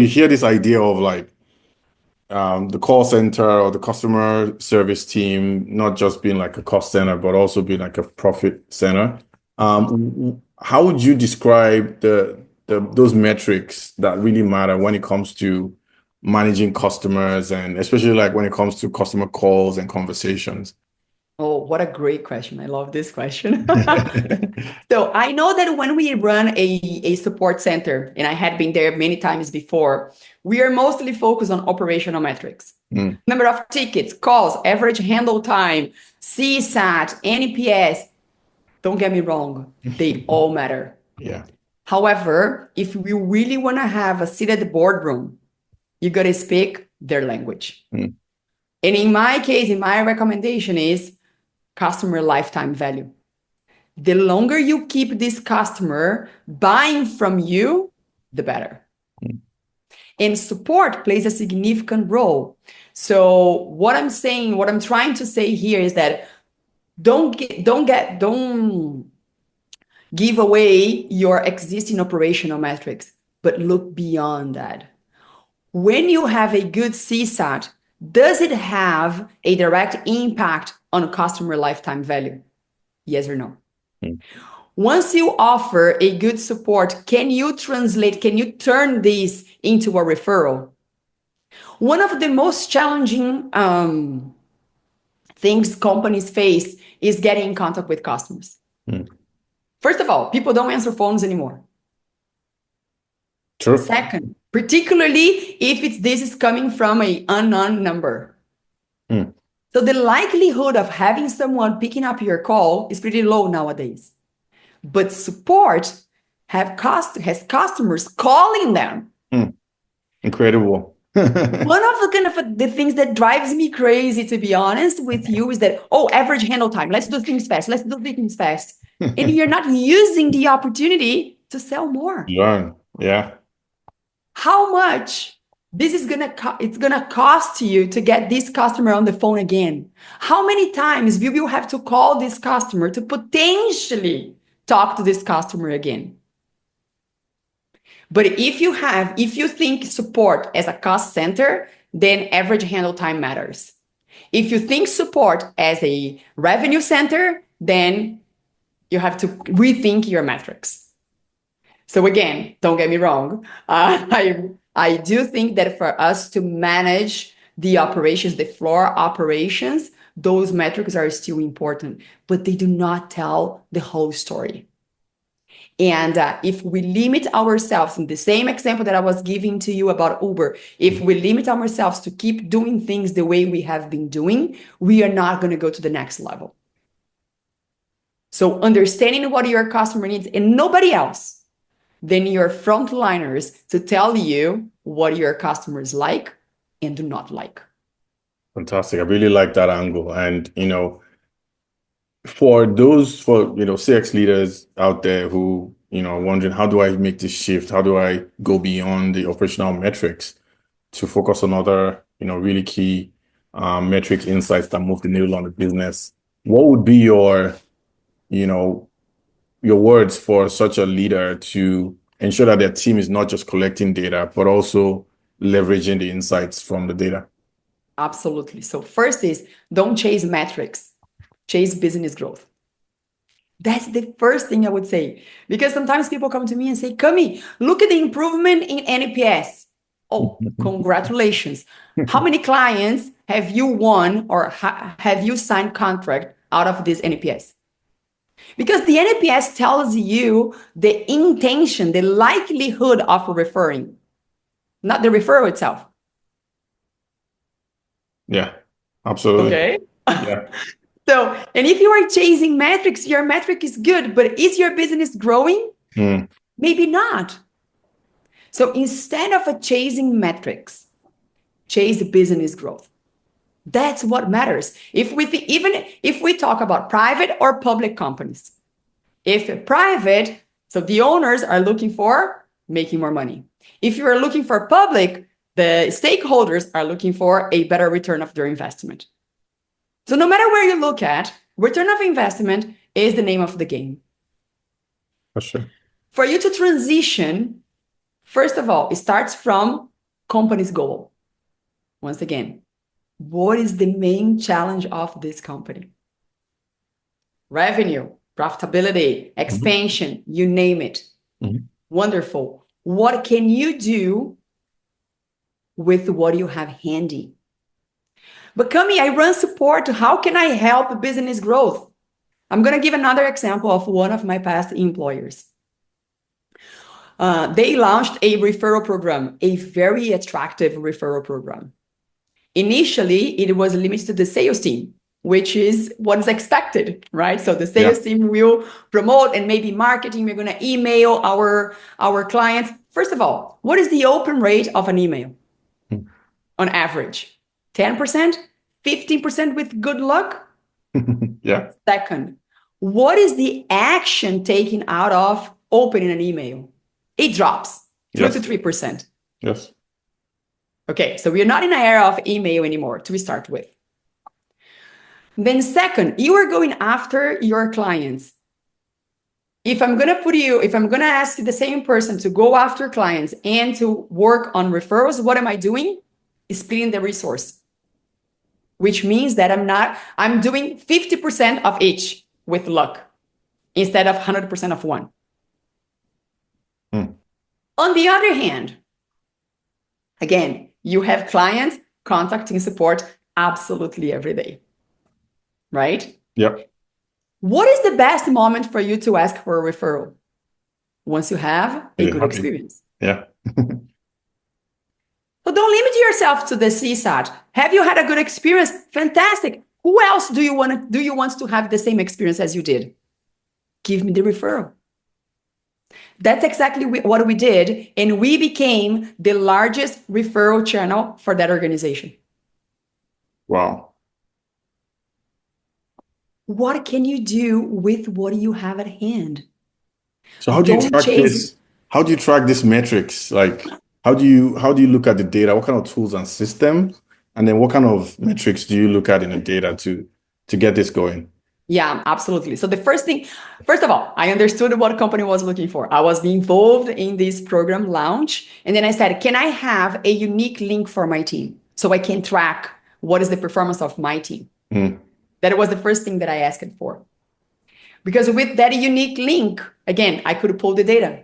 You hear this idea of like the call center or the customer service team not just being like a cost center, but also being like a profit center. How would you describe the those metrics that really matter when it comes to managing customers and especially like when it comes to customer calls and conversations? Oh, what a great question. I love this question. So I know that when we run a support center, and I had been there many times before, we are mostly focused on operational metrics. Mm, Number of tickets, calls, average handle time, CSAT, NPS. Don't get me wrong, they all matter. yeah. However, if we really want to have a seat at the boardroom, you got to speak their language. Mm, And in my case, in my recommendation is customer lifetime value. The longer you keep this customer buying from you, the better. mm, And support plays a significant role. So what I'm trying to say here is that don't give away your existing operational metrics, but look beyond that. When you have a good CSAT, does it have a direct impact on customer lifetime value? Yes or no? mm. Once you offer a good support, can you turn this into a referral? One of the most challenging things companies face is getting in contact with customers. Mm. First of all, people don't answer phones anymore. True. Second, particularly if this is coming from an unknown number. Mm. So the likelihood of having someone picking up your call is pretty low nowadays. But support has customers calling them. Mm. Incredible. One of the things that drives me crazy, to be honest with you, is that, oh, average handle time. Let's do things fast. Let's do things fast. And you're not using the opportunity to sell more. Learn. Yeah. How much it's gonna cost you to get this customer on the phone again? How many times will you have to call this customer to potentially talk to this customer again? But if you think support as a cost center, then average handle time matters. If you think support as a revenue center, then you have to rethink your metrics. So again, don't get me wrong. I do think that for us to manage the operations, the floor operations, those metrics are still important, but they do not tell the whole story. And if we limit ourselves, in the same example that I was giving to you about Uber, if we limit ourselves to keep doing things the way we have been doing, we are not going to go to the next level. So understanding what your customer needs and nobody else than your frontliners to tell you what your customers like and do not like. Fantastic. I really like that angle. And, for CX leaders out there who, are wondering, how do I make this shift? How do I go beyond the operational metrics to focus on other, really key metric insights that move the needle on the business? What would be you know, your words for such a leader to ensure that their team is not just collecting data, but also leveraging the insights from the data? Absolutely. So first is don't chase metrics, chase business growth. That's the first thing I would say. Because sometimes people come to me and say, Cami, look at the improvement in NPS. Oh, congratulations. How many clients have you won or have you signed contract out of this NPS? Because the NPS tells you the intention, the likelihood of referring, not the referral itself. Yeah, absolutely. Okay. Yeah. So, and if you are chasing metrics, your metric is good, but is your business growing? Mm. Maybe not. So instead of chasing metrics, chase business growth. That's what matters. Even if we talk about private or public companies, if private, so the owners are looking for making more money. If you are looking for public, the stakeholders are looking for a better return of their investment. So no matter where you look at, return of investment is the name of the game. For sure. For you to transition, first of all, it starts from company's goal. Once again, what is the main challenge of this company? Revenue, profitability, expansion, you name it. Wonderful. What can you do with what you have handy? But Cami, I run support. How can I help business growth? I'm going to give another example of one of my past employers. They launched a referral program, a very attractive referral program. Initially, it was limited to the sales team, which is what's expected, right? So the sales team will promote, and maybe marketing, we're going to email our clients. First of all, what is the open rate of an email on average? 10%, 15% with good luck? Yeah. Second, what is the action taken out of opening an email? It drops 2 to 3%. Yes. Okay, so we're not in an era of email anymore to start with. Then second, you are going after your clients. If I'm going to ask the same person to go after clients and to work on referrals, what am I doing? Splitting the resource, which means that I'm doing 50% of each with luck instead of 100% of one. On the other hand, again, you have clients contacting support absolutely every day, right? Yep. What is the best moment for you to ask for a referral? Once you have a good experience. Yeah. So don't limit yourself to the CSAT. Have you had a good experience? Fantastic. Who else do you want to have the same experience as you did? Give me the referral. That's exactly what we did, and we became the largest referral channel for that organization. Wow. What can you do with what you have at hand? So how do you track this? How do you track these metrics? Like, how do you look at the data? What kind of tools and systems? And then what kind of metrics do you look at in the data to get this going? Yeah, absolutely. So the first of all, I understood what company was looking for. I was involved in this program launch. And then I said, can I have a unique link for my team so I can track what is the performance of my team? That was the first thing that I asked for. Because with that unique link, again, I could pull the data.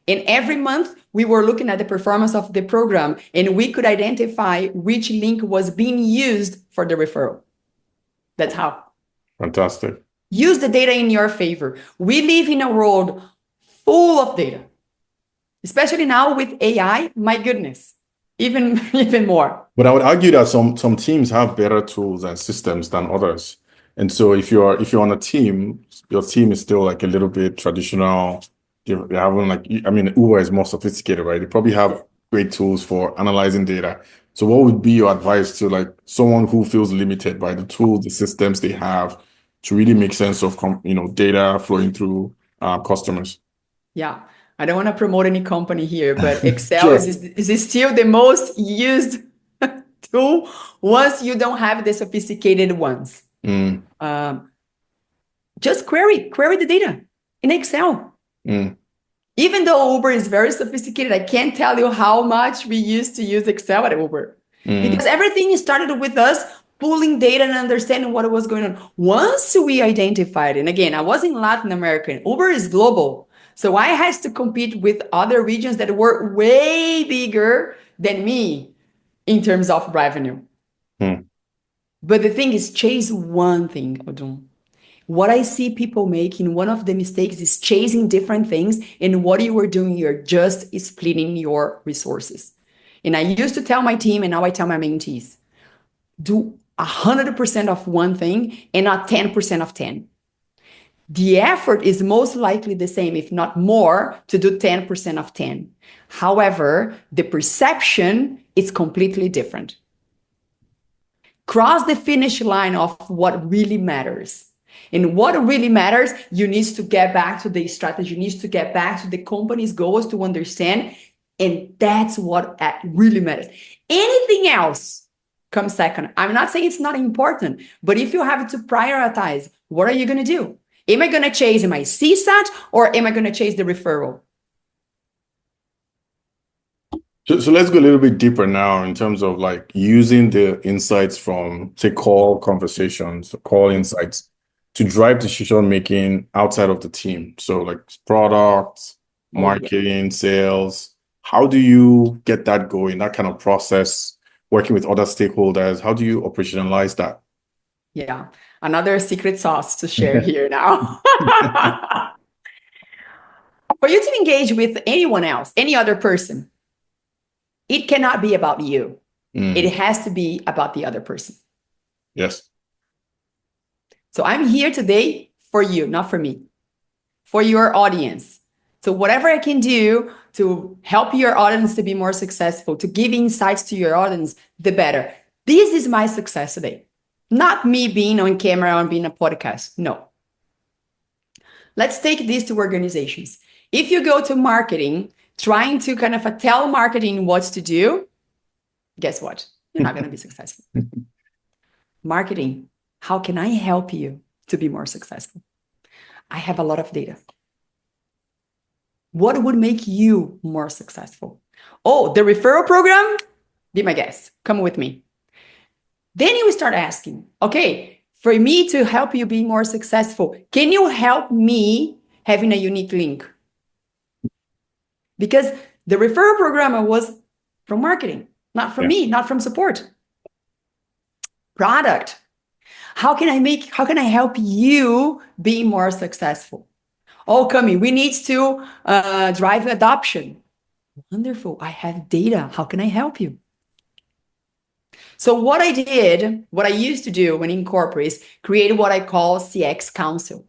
And every month we were looking at the performance of the program, and we could identify which link was being used for the referral. That's how. Fantastic. Use the data in your favor. We live in a world full of data, especially now with AI. My goodness, even more. But I would argue that some teams have better tools and systems than others. And so if you're on a team, your team is still like a little bit traditional. They haven't Uber is more sophisticated, right? They probably have great tools for analyzing data. So what would be your advice to like someone who feels limited by the tools, the systems they have to really make sense of data flowing through customers? Yeah, I don't want to promote any company here, but Excel Sure. is still the most used tool once you don't have the sophisticated ones. Just query the data in Excel. Even though Uber is very sophisticated, I can't tell you how much we used to use Excel at Uber. Because everything started with us pulling data and understanding what was going on. Once we identified, and again, I was in Latin America, Uber is global. So I had to compete with other regions that were way bigger than me in terms of revenue. But the thing is, chase one thing, Odun. What I see people making, one of the mistakes is chasing different things. And what you are doing, you're just splitting your resources. And I used to tell my team, and now I tell my mentees, do 100% of one thing and not 10% of 10. The effort is most likely the same, if not more, to do 10% of 10. However, the perception is completely different. Cross the finish line of what really matters. And what really matters, you need to get back to the strategy, you need to get back to the company's goals to understand. And that's what really matters. Anything else comes second. I'm not saying it's not important, but if you have to prioritize, what are you going to do? Am I going to chase my CSAT or am I going to chase the referral? So let's go a little bit deeper now in terms of like using the insights from, say, call conversations, call insights to drive decision making outside of the team. So like products, Oh, yeah. marketing, sales. How do you get that going, that kind of process, working with other stakeholders? How do you operationalize that? Yeah. Another secret sauce to share here now. For you to engage with anyone else, any other person, it cannot be about you. It Mm, has to be about the other person. yes. So I'm here today for you, not for me, for your audience. So whatever I can do to help your audience to be more successful, to give insights to your audience, the better. This is my success today. Not me being on camera and being a podcast. No. Let's take this to organizations. If you go to marketing, trying to kind of tell marketing what to do, guess what? You're not going to be successful. Marketing, how can I help you to be more successful? I have a lot of data. What would make you more successful? Oh, the referral program? Be my guest. Come with me. Then you start asking, okay, for me to help you be more successful, can you help me having a unique link? Because the referral program was from marketing, not from Yeah. me, not from support. Product. How can I help you be more successful? Oh, Cami, we need to drive adoption. Wonderful. I have data. How can I help you? So what I used to do when in corporates, create what I call CX Council.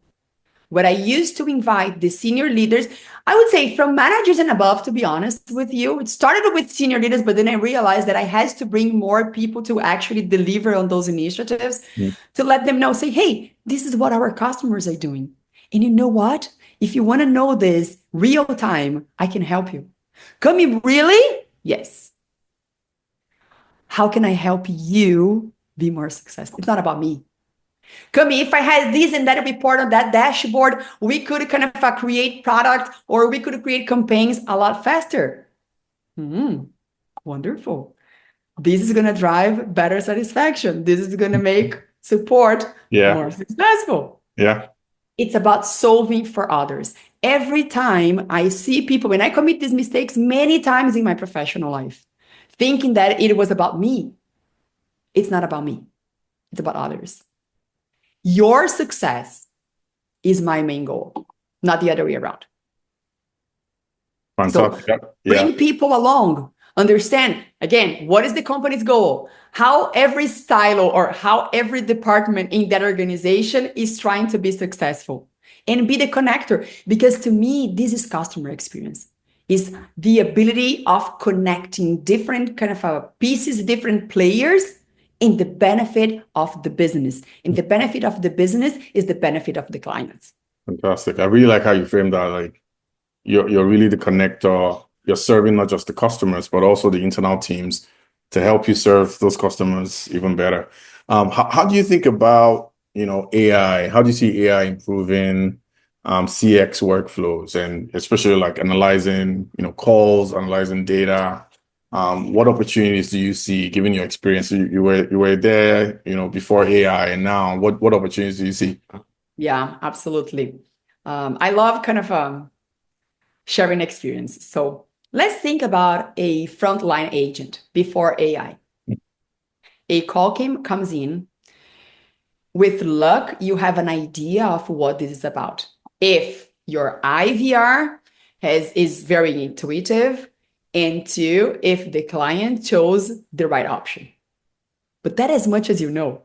What I used to invite the senior leaders, I would say from managers and above, to be honest with you. It started with senior leaders, but then I realized that I had to bring more people to actually deliver on ththose initiatives Mm. to let them know, say, hey, this is what our customers are doing. And you know what? If you want to know this real time, I can help you. Come, really? Yes. How can I help you be more successful? It's not about me. Cami, if I had this and that report on that dashboard, we could kind of create product or we could create campaigns a lot faster. Wonderful. This is going to drive better satisfaction. This is going to make support Yeah. more successful. Yeah. It's about solving for others. Every time I see people, and I commit these mistakes many times in my professional life, thinking that it was about me. It's not about me. It's about others. Your success is my main goal, not the other way around. So Fantastic. Yeah. bring people along. Understand, again, what is the company's goal? How every silo or how every department in that organization is trying to be successful. And be the connector. Because to me, this is customer experience. Is the ability of connecting different kind of pieces, different players in the benefit of the business. And the benefit of the business is the benefit of the clients. Fantastic. I really like how you frame that. Like you're really the connector. You're serving not just the customers, but also the internal teams to help you serve those customers even better. How do you think about, AI? How do you see AI improving CX workflows and especially like analyzing, calls, analyzing data? What opportunities do you see given your experience? You were there, before AI, and now what opportunities do you see? Yeah, absolutely. I love kind of sharing experience. So let's think about a frontline agent before AI. A call comes in. With luck, you have an idea of what this is about. If your IVR is very intuitive, and two, if the client chose the right option. But that as much as you know,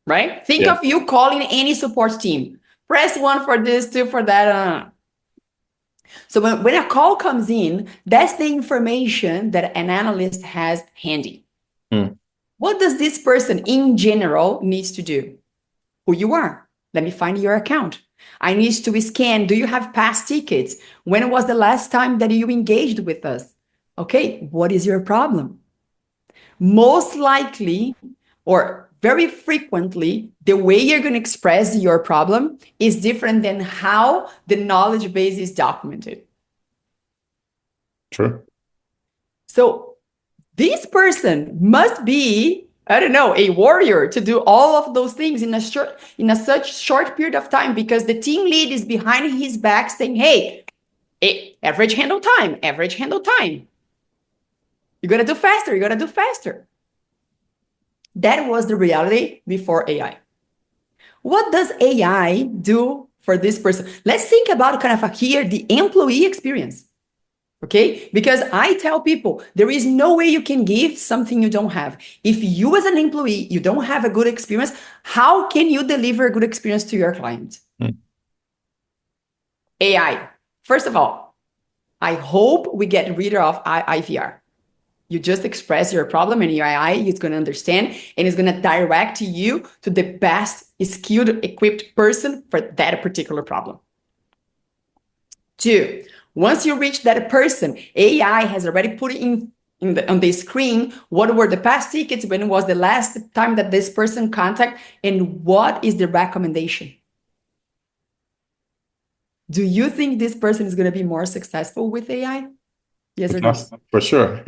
right? Think Yeah, of you calling any support team. Press one for this, two for that. So when a call comes in, that's the information that an analyst has handy. mm, What does this person in general needs to do? Who you are. Let me find your account. I need to scan. Do you have past tickets? When was the last time that you engaged with us? Okay, what is your problem? Most likely, or very frequently, the way you're going to express your problem is different than how the knowledge base is documented. true. So this person must be, I don't know, a warrior to do all of those things in such short period of time, because the team lead is behind his back saying, hey, average handle time, average handle time. You're going to do faster. You're going to do faster. That was the reality before AI. What does AI do for this person? Let's think about kind of here the employee experience. Okay, because I tell people there is no way you can give something you don't have. If you as an employee, you don't have a good experience, how can you deliver a good experience to your client? AI. First of all, I hope we get rid of IVR. You just express your problem and your AI is going to understand and is going to direct you to the best skilled, equipped person for that particular problem. 2, once you reach that person, AI has already put on the screen what were the past tickets, when was the last time that this person contacted, and what is the recommendation. Do you think this person is going to be more successful with AI? Yes or no? For sure.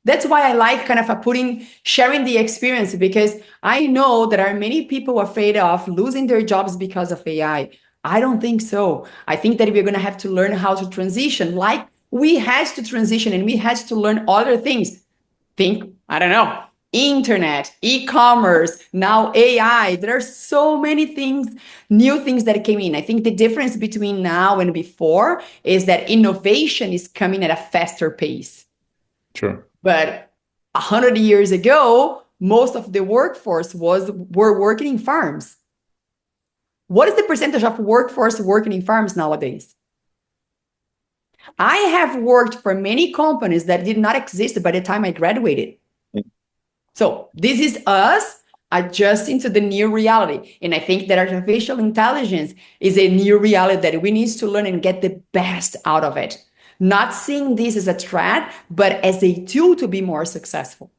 That's why I like kind of sharing the experience, because I know there are many people afraid of losing their jobs because of AI. I don't think so. I think that we're going to have to learn how to transition, like we had to transition and we had to learn other things. Think, I don't know, internet, e-commerce, now AI. There are so many things, new things that came in. I think the difference between now and before is that innovation is coming at a faster pace. Sure. But 100 years ago, most of the workforce were working in farms. What is the percentage of workforce working in farms nowadays? I have worked for many companies that did not exist by the time I graduated. So this is us adjusting to the new reality. And I think that artificial intelligence is a new reality that we need to learn and get the best out of it. Not seeing this as a threat, but as a tool to be more successful.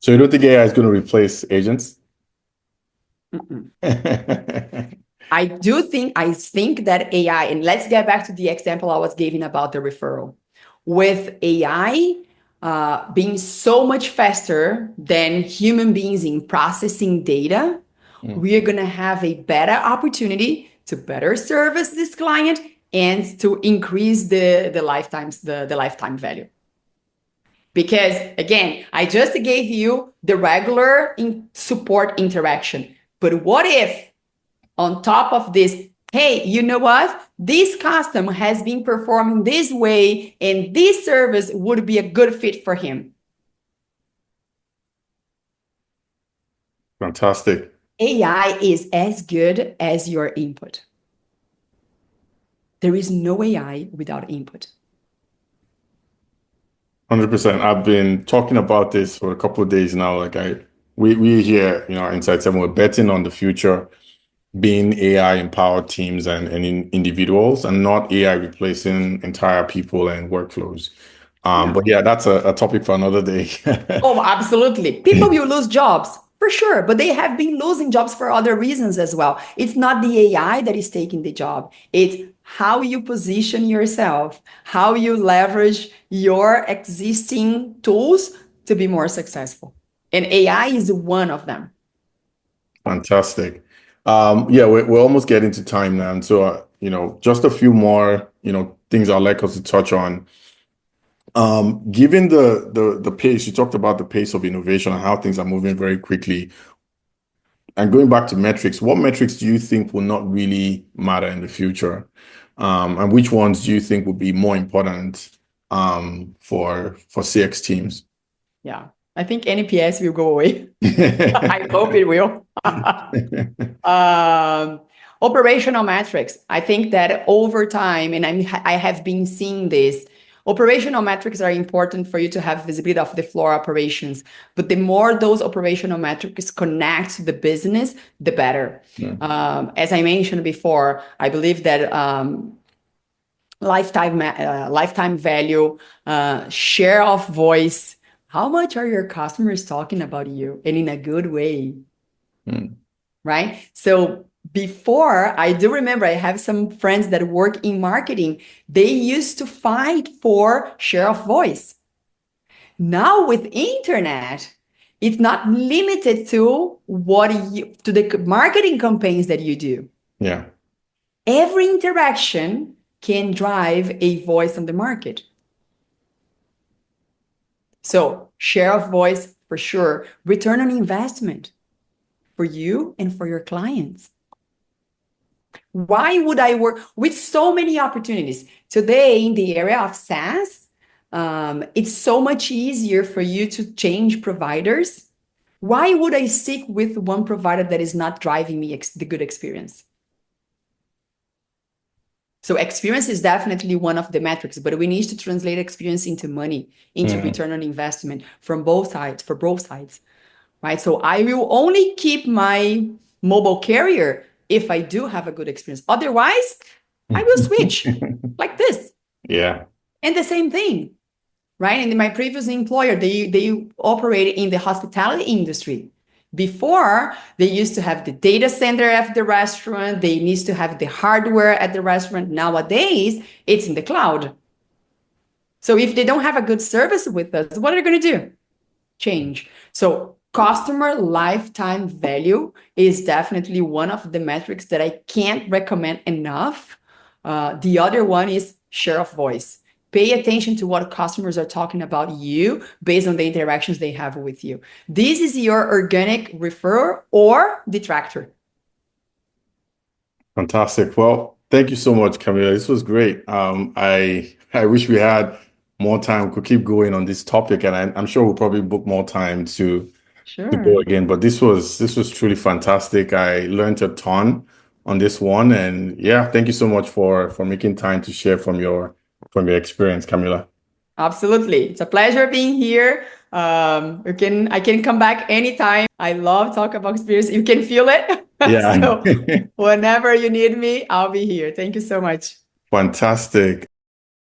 So you don't think AI is going to replace agents? I think that AI, and let's get back to the example I was giving about the referral. With AI being so much faster than human beings in processing data, we are going to have a better opportunity to better service this client and to increase the lifetime value. Because again, I just gave you the regular support interaction. But what if on top of this, hey, you know what? This customer has been performing this way and this service would be a good fit for him. Fantastic. AI is as good as your input. There is no AI without input. 100%. I've been talking about this for a couple of days now. We here, Inside 7, we're betting on the future being AI empowered teams and individuals, and not AI replacing entire people and workflows. But yeah, that's a topic for another day. Oh, absolutely. People will lose jobs for sure, but they have been losing jobs for other reasons as well. It's not the AI that is taking the job. It's how you position yourself, how you leverage your existing tools to be more successful. And AI is one of them. Fantastic. Yeah, we're almost getting to time now. And so, just a few more, things I'd like us to touch on. Given the pace, you talked about the pace of innovation and how things are moving very quickly. And going back to metrics, what metrics do you think will not really matter in the future? And which ones do you think will be more important for CX teams? Yeah, I think NPS will go away. I hope it will. Operational metrics. I think that over time, and I have been seeing this, operational metrics are important for you to have visibility of the floor operations. But the more those operational metrics connect to the business, the better. Yeah. As I mentioned before, I believe that lifetime value, share of voice. How much are your customers talking about you, and in a good way? Right? So before, I do remember I have some friends that work in marketing. They used to fight for share of voice. Now with internet, it's not limited to to the marketing campaigns that you do. Yeah. Every interaction can drive a voice on the market. So share of voice for sure, return on investment for you and for your clients. Why would I work with so many opportunities? Today in the area of SaaS, it's so much easier for you to change providers. Why would I stick with one provider that is not driving me the good experience? So experience is definitely one of the metrics, but we need to translate experience into money, into return on investment from both sides, for both sides, right? So I will only keep my mobile carrier if I do have a good experience. Otherwise, I will switch like this. Yeah. And the same thing, right? And my previous employer, they operated in the hospitality industry. Before, they used to have the data center at the restaurant. They used to have the hardware at the restaurant. Nowadays, it's in the cloud. So if they don't have a good service with us, what are they going to do? Change. So customer lifetime value is definitely one of the metrics that I can't recommend enough. The other one is share of voice. Pay attention to what customers are talking about you based on the interactions they have with you. This is your organic referrer or detractor. Fantastic. Well, thank you so much, Camila. This was great. I wish we had more time. We could keep going on this topic, and I'm sure we'll probably book more time to go again. But this was truly fantastic. I learned a ton on this one, and yeah, thank you so much for making time to share from your experience, Camila. Absolutely. It's a pleasure being here. I can come back anytime. I love talk about experience. You can feel it. Yeah. So whenever you need me, I'll be here. Thank you so much. Fantastic.